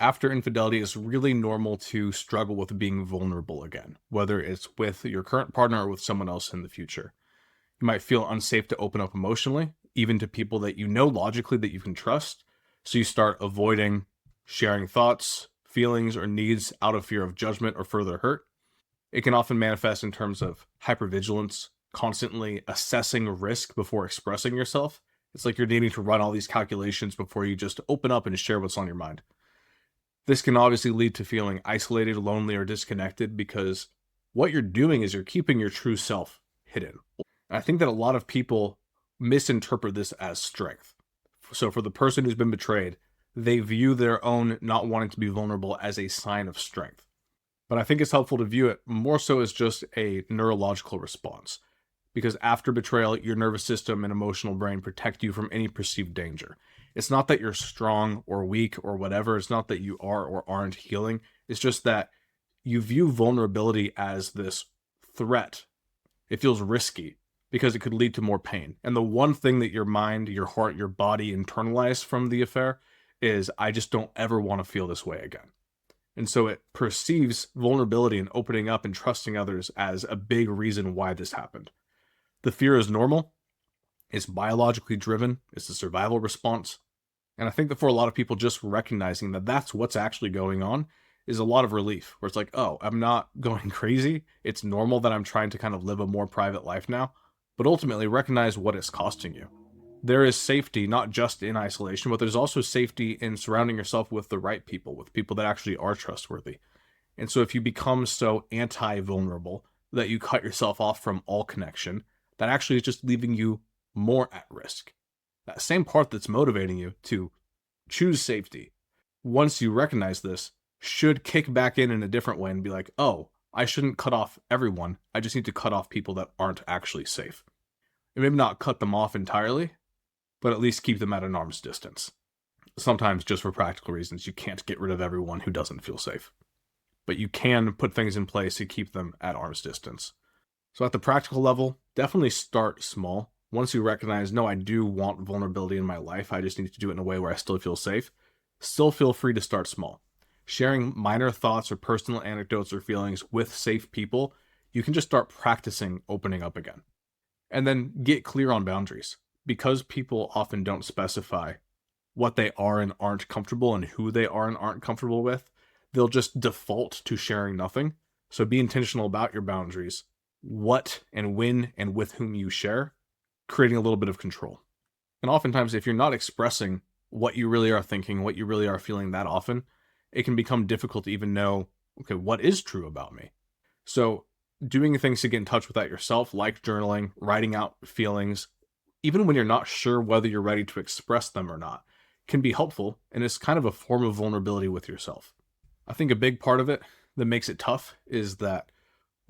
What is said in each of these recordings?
After infidelity, it's really normal to struggle with being vulnerable again, whether it's with your current partner or with someone else in the future. You might feel unsafe to open up emotionally, even to people that you know logically that you can trust. So you start avoiding sharing thoughts, feelings, or needs out of fear of judgment or further hurt. It can often manifest in terms of hypervigilance, constantly assessing risk before expressing yourself. It's like you're needing to run all these calculations before you just open up and share what's on your mind. This can obviously lead to feeling isolated, lonely, or disconnected because what you're doing is you're keeping your true self hidden. I think that a lot of people misinterpret this as strength. So for the person who's been betrayed, they view their own not wanting to be vulnerable as a sign of strength. But I think it's helpful to view it more so as just a neurological response. Because after betrayal, your nervous system and emotional brain protect you from any perceived danger. It's not that you're strong or weak or whatever. It's not that you are or aren't healing. It's just that you view vulnerability as this threat. It feels risky because it could lead to more pain. And the one thing that your mind, your heart, your body internalize from the affair is, I just don't ever want to feel this way again. And so it perceives vulnerability and opening up and trusting others as a big reason why this happened. The fear is normal. It's biologically driven. It's a survival response. And I think that for a lot of people, just recognizing that that's what's actually going on is a lot of relief, where it's like, oh, I'm not going crazy. It's normal that I'm trying to kind of live a more private life now, but ultimately recognize what it's costing you. There is safety, not just in isolation, but there's also safety in surrounding yourself with the right people, with people that actually are trustworthy. And so if you become so anti-vulnerable that you cut yourself off from all connection, that actually is just leaving you more at risk. That same part that's motivating you to choose safety, once you recognize this, should kick back in a different way and be like, oh, I shouldn't cut off everyone. I just need to cut off people that aren't actually safe. And maybe not cut them off entirely, but at least keep them at an arm's distance. Sometimes, just for practical reasons, you can't get rid of everyone who doesn't feel safe. But you can put things in place to keep them at arm's distance. So at the practical level, definitely start small. Once you recognize, no, I do want vulnerability in my life, I just need to do it in a way where I still feel safe, still feel free to start small. Sharing minor thoughts or personal anecdotes or feelings with safe people, you can just start practicing opening up again. And then get clear on boundaries. Because people often don't specify what they are and aren't comfortable and who they are and aren't comfortable with, they'll just default to sharing nothing. So be intentional about your boundaries, what and when and with whom you share, creating a little bit of control. And oftentimes, if you're not expressing what you really are thinking, what you really are feeling that often, it can become difficult to even know, okay, what is true about me? So doing things to get in touch with that yourself, like journaling, writing out feelings, even when you're not sure whether you're ready to express them or not, can be helpful, and it's kind of a form of vulnerability with yourself. I think a big part of it that makes it tough is that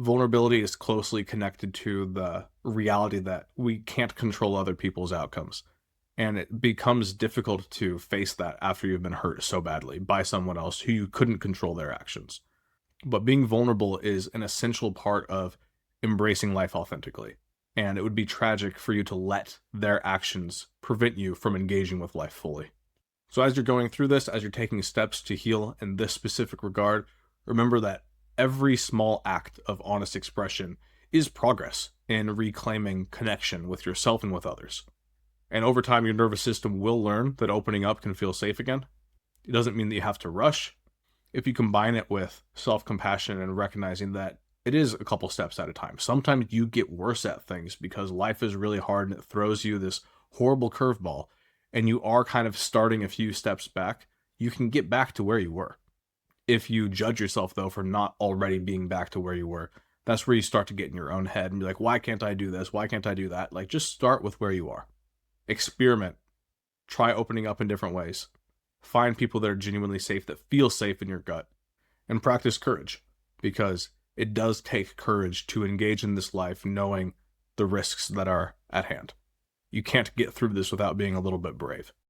vulnerability is closely connected to the reality that we can't control other people's outcomes. And it becomes difficult to face that after you've been hurt so badly by someone else who you couldn't control their actions. But being vulnerable is an essential part of embracing life authentically. And it would be tragic for you to let their actions prevent you from engaging with life fully. So as you're going through this, as you're taking steps to heal in this specific regard, remember that every small act of honest expression is progress in reclaiming connection with yourself and with others. And over time, your nervous system will learn that opening up can feel safe again. It doesn't mean that you have to rush. If you combine it with self-compassion and recognizing that it is a couple steps at a time. Sometimes you get worse at things because life is really hard and it throws you this horrible curveball, and you are kind of starting a few steps back. You can get back to where you were. If you judge yourself, though, for not already being back to where you were, that's where you start to get in your own head and be like, why can't I do this? Why can't I do that? Like, just start with where you are. Experiment. Try opening up in different ways. Find people that are genuinely safe, that feel safe in your gut, and practice courage, because it does take courage to engage in this life knowing the risks that are at hand. You can't get through this without being a little bit brave.